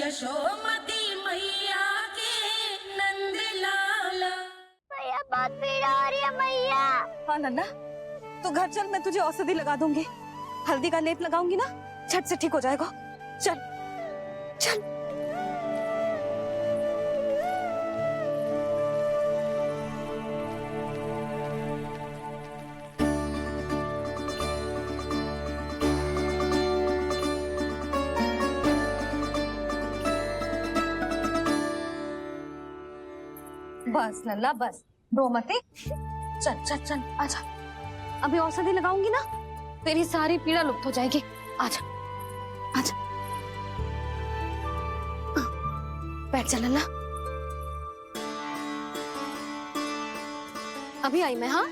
यशोमती मैया के नंद लाला। भैया बहुत पीड़ा हो रही है मैया। हाँ नन्ना, तो घर चल, मैं तुझे औषधि लगा दूंगी। हल्दी का लेप लगाऊंगी ना, झट से ठीक हो जाएगा। चल चल। बस लल्ला बस, रो मत। चल चल चल, आजा। अभी औषधि लगाऊंगी ना, तेरी सारी पीड़ा लुप्त हो जाएगी। आजा आजा, बैठ जा लल्ला। अभी आई मैं। हाँ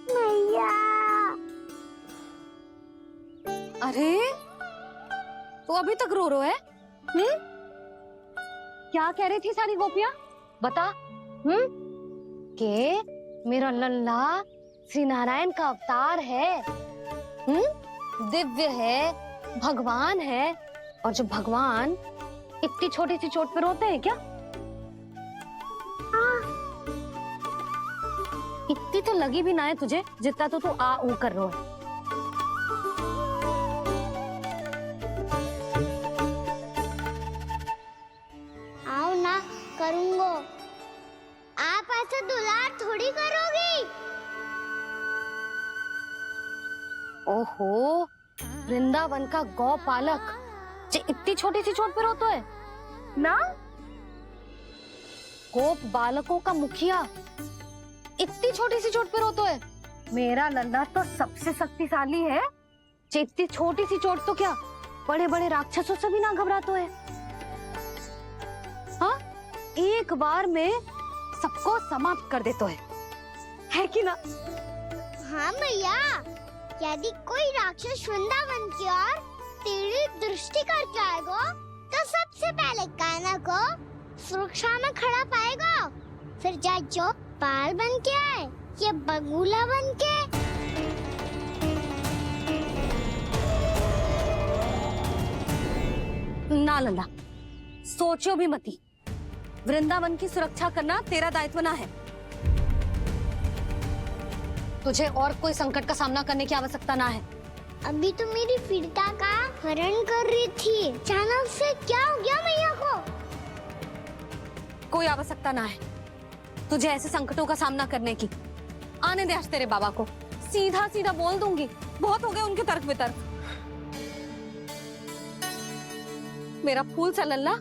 मैया। अरे तो अभी तक रो रो है? क्या कह रही थी सारी गोपियां? बता। के मेरा लल्ला श्री नारायण का अवतार है, दिव्य है, भगवान है। और जो भगवान इतनी छोटी सी चोट पे रोते हैं क्या? इतनी तो लगी भी ना है तुझे, जितना तो तू आ ऊ कर रो है। आओ ना, करूंगो। आप ऐसे दुलार थोड़ी करोगी। ओहो, वृंदावन का गौपालक जो इतनी छोटी सी चोट पे रोता है ना? गोप बालकों का मुखिया इतनी छोटी सी चोट पे रोता है? मेरा लल्ला तो सबसे शक्तिशाली है, जो इतनी छोटी सी चोट तो क्या बड़े बड़े राक्षसों से भी ना घबराता है। हाँ, एक बार में सबको समाप्त कर देता है कि ना? हाँ मैया, यदि कोई राक्षस वृंदावन की ओर तेरी दृष्टि करके आएगा, तो सबसे पहले कान्हा को सुरक्षा में खड़ा पाएगा। फिर चाहे जो बाल बन के आए या बगुला बन के। ना लल्ला, सोचो भी मती। वृंदावन की सुरक्षा करना तेरा दायित्व ना है। तुझे और कोई संकट का सामना करने की आवश्यकता ना है। अभी तो मेरी पीड़िता का हरण कर रही थी, अचानक से क्या हो गया मैया को? कोई आवश्यकता ना है तुझे ऐसे संकटों का सामना करने की। आने दे आज तेरे बाबा को, सीधा सीधा बोल दूंगी। बहुत हो गए उनके तर्क वितर्क। मेरा फूल सा लल्ला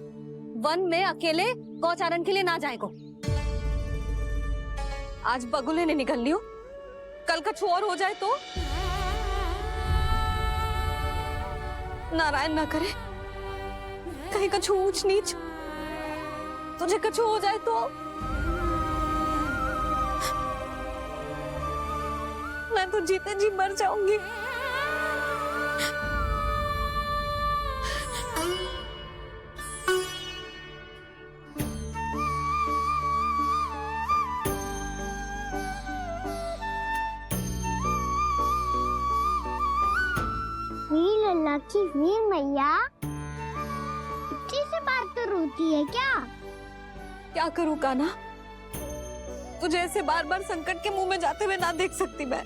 वन में अकेले गौचारण के लिए ना जाएगो। आज बगुले ने निकल लियो, कल कछु और हो जाए तो? नारायण ना करे, कहीं कछु ऊंच नीच तुझे कछु हो जाए तो? मैं तो जीते जी मर जाऊंगी। वीर लल्ला की वीर मैया इतनी सी बात तो रोती है क्या? क्या करूं कान्हा, तुझे ऐसे बार बार संकट के मुंह में जाते हुए ना देख सकती मैं।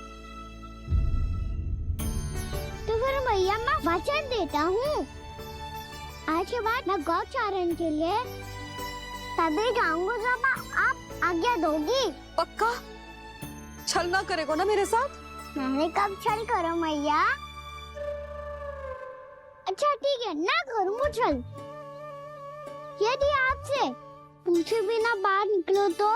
तो फिर मैया मैं वचन देता हूँ, आज के बाद मैं गौचारण के लिए तभी जाऊंगा जब आप आज्ञा दोगी। पक्का? छल ना करेगो ना मेरे साथ? मैंने कब छल करो मैया? अच्छा ठीक है, ना करूँ छल। यदि आपसे पूछे बिना बाहर निकलो तो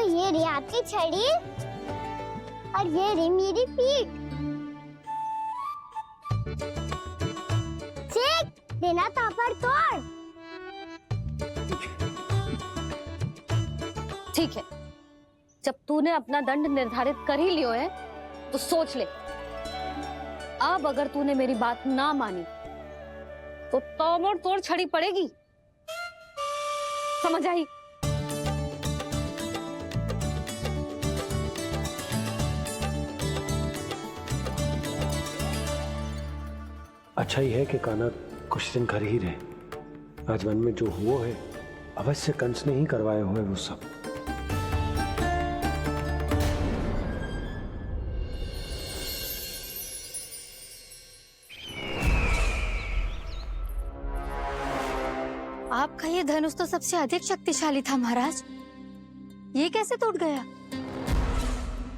ये रही आपकी छड़ी और ये रही मेरी पीठ। ठीक, देना तापर तोड़। ठीक है, जब तूने अपना दंड निर्धारित कर ही लियो है तो सोच ले, अब अगर तूने मेरी बात ना मानी तो तोड़ तोड़ छड़ी पड़ेगी, समझ आई? अच्छा ही है कि कान्हा कुछ दिन घर ही रहे। आज वन में जो हुआ है अवश्य कंस ने ही करवाए हुए वो सब। आपका ये धनुष तो सबसे अधिक शक्तिशाली था महाराज, ये कैसे टूट गया?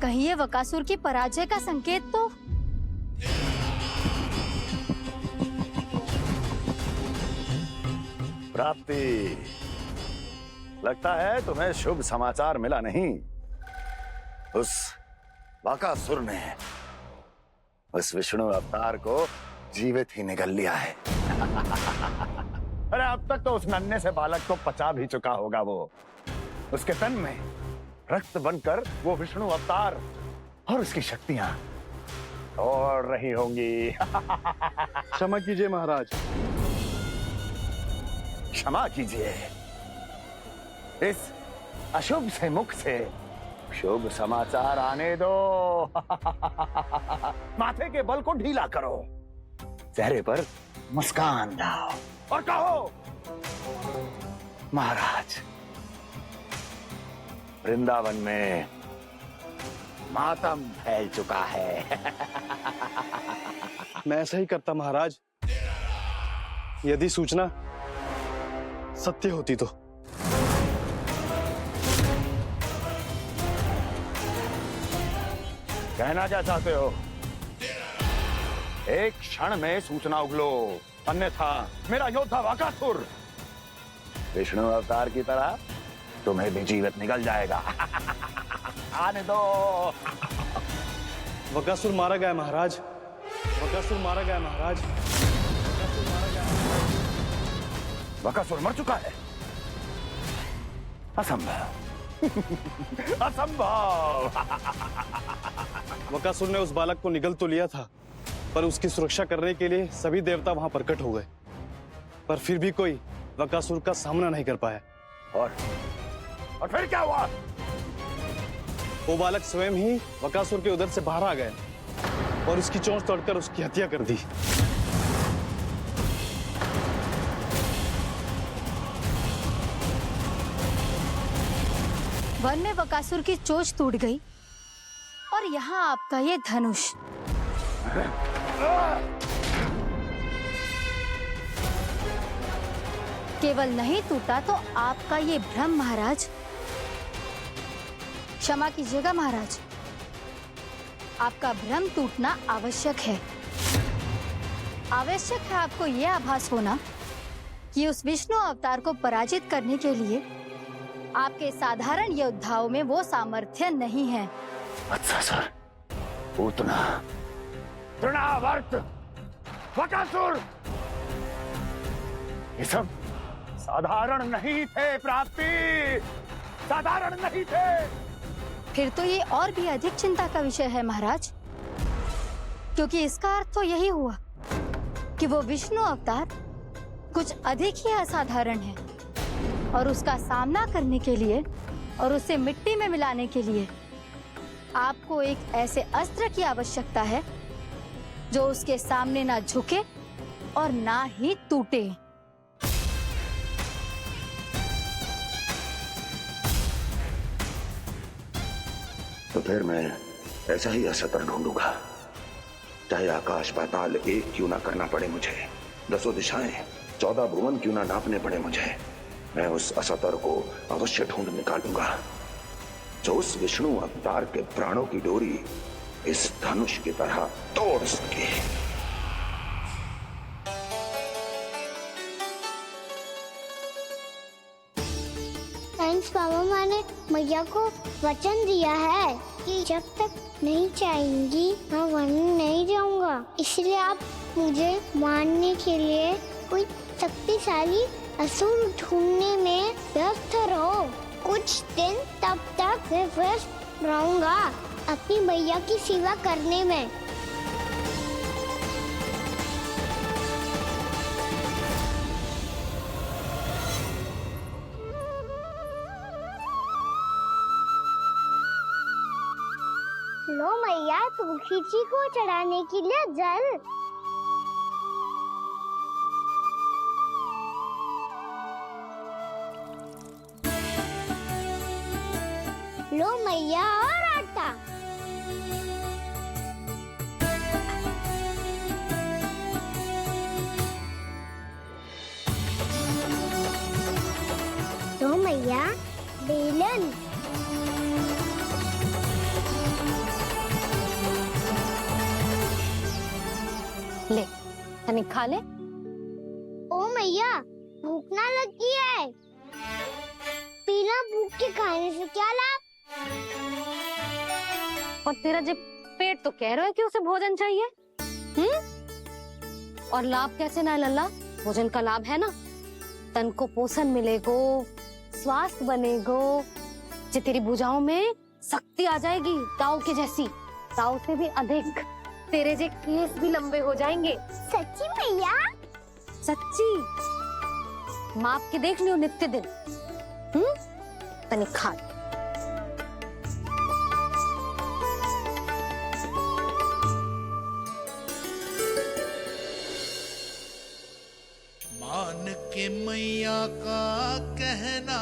कहीं ये बकासुर की पराजय का संकेत तो? प्राप्ति, लगता है तुम्हें शुभ समाचार मिला नहीं। उस बकासुर ने उस विष्णु अवतार को जीवित ही निगल लिया है। अरे अब तक तो उस नन्हे से बालक को पचा भी चुका होगा वो। उसके तन में रक्त बनकर वो विष्णु अवतार और उसकी शक्तियां और रही होंगी। क्षमा कीजिए महाराज। क्षमा कीजिए, इस अशुभ से मुख से शुभ समाचार आने दो। माथे के बल को ढीला करो, चेहरे पर मुस्कान लाओ और कहो, महाराज, वृंदावन में मातम फैल चुका है। मैं ऐसा ही करता महाराज, यदि सूचना सत्य होती तो। कहना क्या चाहते हो? एक क्षण में सूचना उगलो, अन्यथा मेरा योद्धा बकासुर विष्णु अवतार की तरह तुम्हें भी जीवित निकल जाएगा। आने दो। बकासुर मारा गया महाराज, बकासुर मारा गया महाराज, बकासुर मारा गया। बकासुर मर चुका है? असंभव। असंभव। बकासुर ने उस बालक को निगल तो लिया था, पर उसकी सुरक्षा करने के लिए सभी देवता वहां प्रकट हो गए, पर फिर भी कोई बकासुर का सामना नहीं कर पाया। और फिर क्या हुआ? वो बालक स्वयं ही बकासुर के उदर से बाहर आ गया और उसकी चोंच तोड़कर उसकी हत्या कर दी। वन में बकासुर की चोंच टूट गई और यहाँ आपका ये धनुष। केवल नहीं टूटा तो आपका ये भ्रम महाराज। क्षमा कीजिएगा महाराज, आपका भ्रम टूटना आवश्यक है। आवश्यक है आपको यह आभास होना कि उस विष्णु अवतार को पराजित करने के लिए आपके साधारण योद्धाओं में वो सामर्थ्य नहीं है। अच्छा सर, पूतना, तृणावर्त, बकासुर, ये सब साधारण नहीं थे प्राप्ति, साधारण नहीं थे। फिर तो ये और भी अधिक चिंता का विषय है महाराज, क्योंकि इसका अर्थ तो यही हुआ कि वो विष्णु अवतार कुछ अधिक ही असाधारण है और उसका सामना करने के लिए और उसे मिट्टी में मिलाने के लिए आपको एक ऐसे अस्त्र की आवश्यकता है जो उसके सामने ना झुके और ना ही टूटे। तो फिर मैं ऐसा ही अस्त्र ढूंढूंगा, चाहे आकाश पाताल एक क्यों ना करना पड़े मुझे, 10 दिशाएं 14 भुवन क्यों ना नापने पड़े मुझे। मैं उस अस्त्र को अवश्य ढूंढ निकालूंगा जो उस विष्णु अवतार के प्राणों की डोरी इस धनुष की तरह तोड़ सके। कंस बाबा ने मैया को वचन दिया है कि जब तक नहीं चाहेंगी मैं वन नहीं जाऊंगा, इसलिए आप मुझे मारने के लिए कोई शक्तिशाली असुर ढूंढने में व्यस्त रहो। कोई कुछ दिन तब तक मैं व्यस्त रहूंगा अपनी मैया की सेवा करने में। लो मैया, तुलसी जी को चढ़ाने के लिए जल। लो मैया, और आटा। लो मैया, बेलन। ले तनिक खा ले। ओ मैया, भूख ना लगी है। बिना भूख के खाने से क्या लाभ? और तेरा जब पेट तो कह रहा है कि उसे भोजन चाहिए। और लाभ कैसे ना है लल्ला? भोजन का लाभ है ना, तन को पोषण मिलेगो, स्वास्थ्य बनेगो, जे तेरी भुजाओं में शक्ति आ जाएगी ताऊ के जैसी, ताऊ से भी अधिक। तेरे जे केस भी लंबे हो जाएंगे। सच्ची मैया? सच्ची। माप के देख लियो नित्य दिन। तनिक खा। मान के मैया का कहना,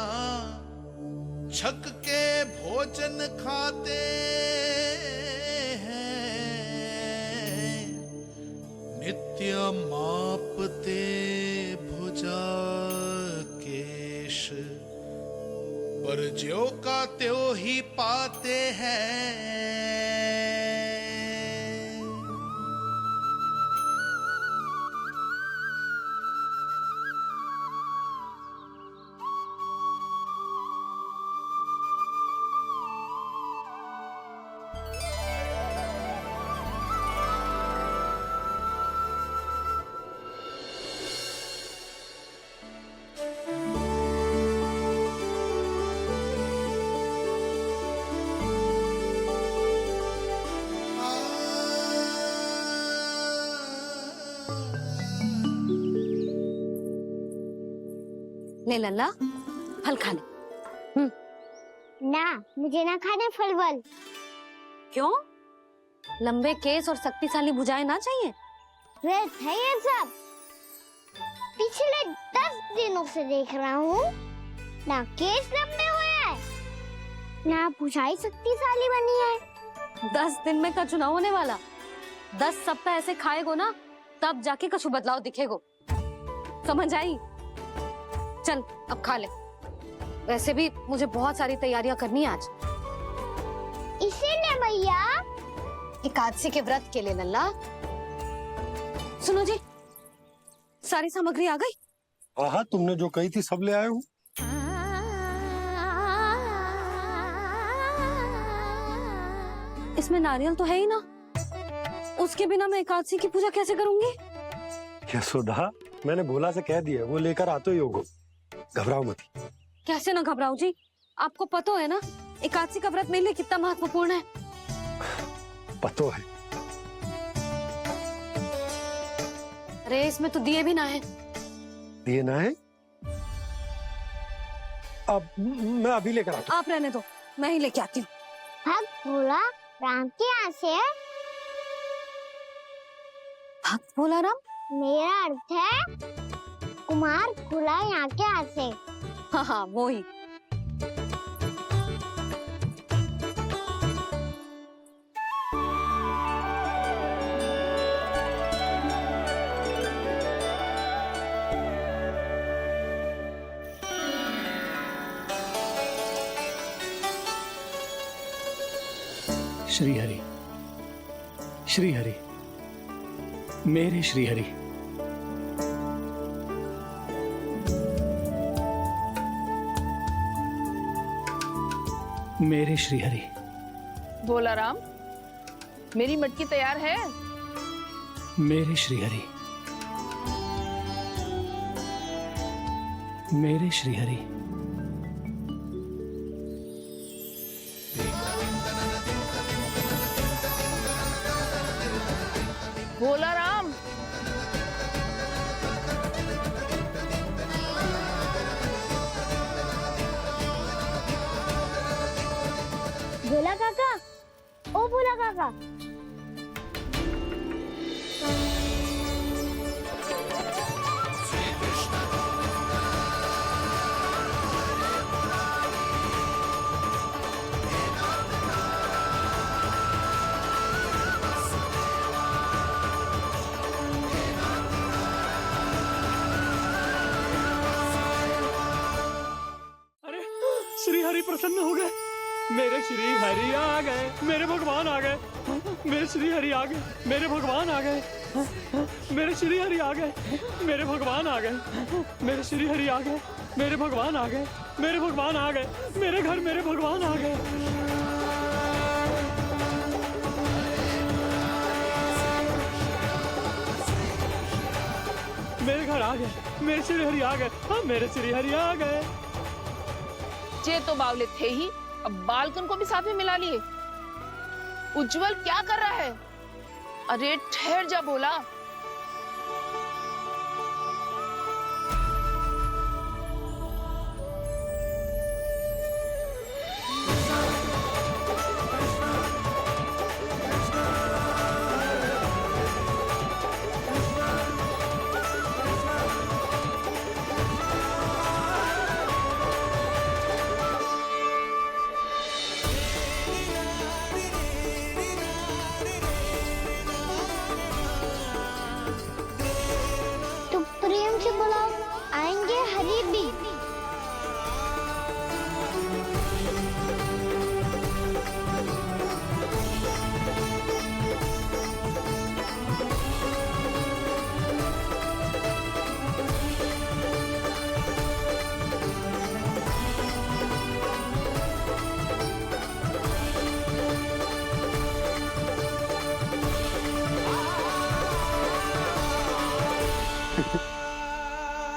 छक के भोजन खाते हैं, नित्य मापते भुजा केश, पर ज्यों का त्यों ही पाते हैं। ले लल्ला, फल खा ले। ना, मुझे ना खाने फल वल। क्यों? लंबे केस और शक्तिशाली भुजाएं ना चाहिए? व्यर्थ है ये सब। पिछले 10 दिनों से देख रहा हूँ, ना केस लंबे हुए हैं, ना भुजाएं शक्तिशाली बनी है। 10 दिन में का चुनाव होने वाला। 10 सप्ताह ऐसे खाएगो ना, तब जाके कुछ बदलाव दिखेगो। समझ आई? चल अब खा ले। वैसे भी मुझे बहुत सारी तैयारियां करनी है आज। इसीलिए मैया, एकादशी के व्रत के लिए लल्ला। सुनो जी, सारी सामग्री आ गई? हाँ, तुमने जो कही थी सब ले आए हूँ। इसमें नारियल तो है ही ना, उसके बिना मैं एकादशी की पूजा कैसे करूंगी? यशोदा, मैंने भोला से कह दिया, वो लेकर आते ही होगा। घबराओ मत। कैसे ना घबराओ जी, आपको पता है ना एकादशी का व्रत मेरे लिए कितना महत्वपूर्ण है। पतो है। अरे इसमें तो दिए भी ना है। दिए ना है? अब मैं अभी लेकर आता हूँ। आप रहने दो, मैं ही लेके आती हूँ। भक्त भोला राम के यहाँ से है। भक्त भोला राम? मेरा अर्थ है कुमार खुला यहाँ के यहाँ से। हाँ हाँ, वो ही। श्री हरि, श्री हरि, मेरे श्री हरि। मेरे श्री हरि। भोला राम, मेरी मटकी तैयार है? मेरे श्री हरि, मेरे श्री हरि। भोला राम, भोला काका, ओ भोला काका। अरे श्री हरि प्रसन्न हो गए, मेरे श्री हरि आ गए, मेरे भगवान आ गए, मेरे श्री हरि आ गए, मेरे भगवान आ गए, मेरे श्री हरि आ गए, मेरे भगवान आ गए, मेरे श्री हरि आ गए, मेरे भगवान आ गए, मेरे भगवान आ गए, मेरे घर मेरे भगवान आ गए। मेरे घर आ गए, मेरे श्री हरि आ गए, हाँ मेरे श्री हरि आ गए। ये तो बावले थे ही, अब बालकन को भी साथ में मिला लिए। उज्जवल क्या कर रहा है? अरे ठहर जा भोला। तुम प्रेम से बुलाओ, आएंगे हरी भी।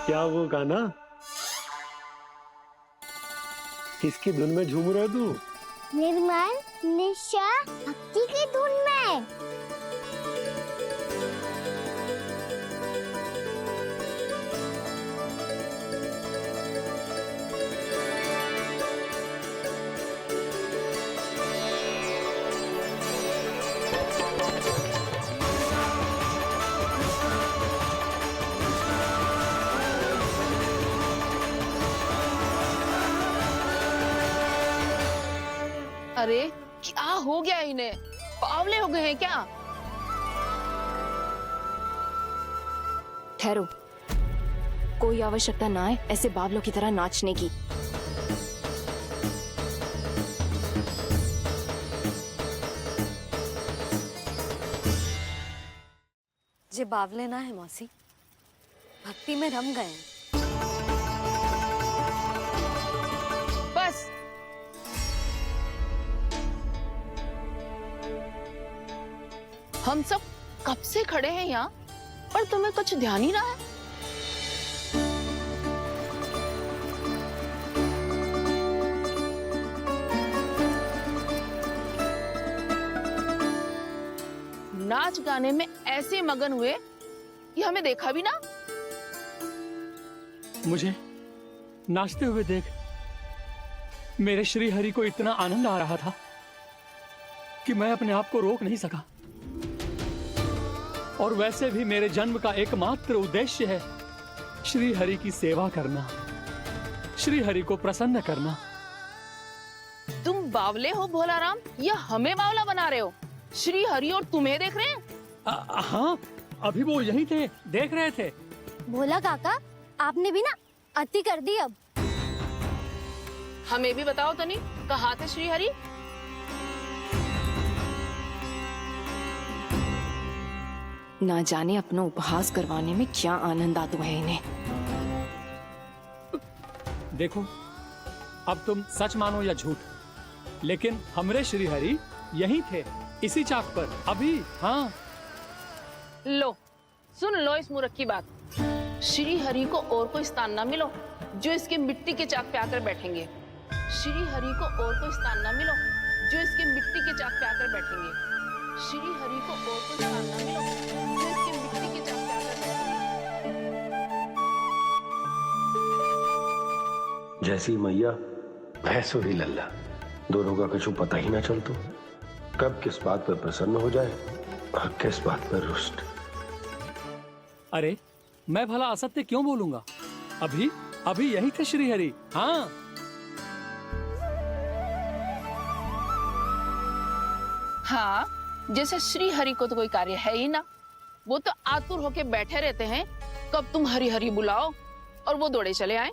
क्या वो गाना? किसकी धुन में झूम रहा तू? निर्मल निशा भक्ति की धुन में। अरे क्या हो गया इन्हें? बावले हो गए हैं क्या? ठहरो, कोई आवश्यकता ना है ऐसे बावलों की तरह नाचने की। जे बावले ना है मौसी, भक्ति में रम गए हैं। बस हम सब कब से खड़े हैं यहाँ, पर तुम्हें कुछ ध्यान ही रहा है। नाच गाने में ऐसे मगन हुए कि हमें देखा भी ना। मुझे नाचते हुए देख मेरे श्री हरि को इतना आनंद आ रहा था कि मैं अपने आप को रोक नहीं सका। और वैसे भी मेरे जन्म का एकमात्र उद्देश्य है श्री हरि की सेवा करना, श्री हरि को प्रसन्न करना। तुम बावले हो भोला राम, या हमें बावला बना रहे हो? श्री हरि और तुम्हें देख रहे हैं? हाँ, अभी वो यही थे, देख रहे थे। भोला काका, आपने भी ना अति कर दी। अब हमें भी बताओ तनी, कहाँ थे श्री हरि? ना जाने अपना उपहास करवाने में क्या आनंद आता है इन्हें। देखो, अब तुम सच मानो या झूठ, लेकिन हमरे श्री हरि यहीं थे, इसी चाक पर अभी। हाँ, लो सुन लो इस मूर्ख की बात। श्री हरि को और कोई स्थान ना मिलो जो इसके मिट्टी के चाक पे आकर बैठेंगे। श्री हरि को और कोई स्थान ना मिलो जो इसके मिट्टी के चाक पे आकर बैठेंगे। श्री हरि को और कुछ सामना मिलो जो इसकी मिट्टी की चाक पे आकर जैसी मैया भैंसो ही लल्ला, दोनों का कुछ पता ही ना चलतो, कब किस बात पर प्रसन्न हो जाए और किस बात पर रुष्ट। अरे मैं भला असत्य क्यों बोलूंगा? अभी अभी यही थे श्री हरि। हाँ, हाँ, जैसे श्री हरि को तो कोई कार्य है ही ना, वो तो आतुर होके बैठे रहते हैं कब तुम हरि हरि बुलाओ और वो दौड़े चले आए।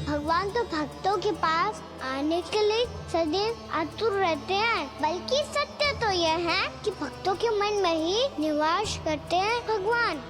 भगवान तो भक्तों के पास आने के लिए सदैव आतुर रहते हैं, बल्कि सत्य तो यह है कि भक्तों के मन में ही निवास करते हैं भगवान।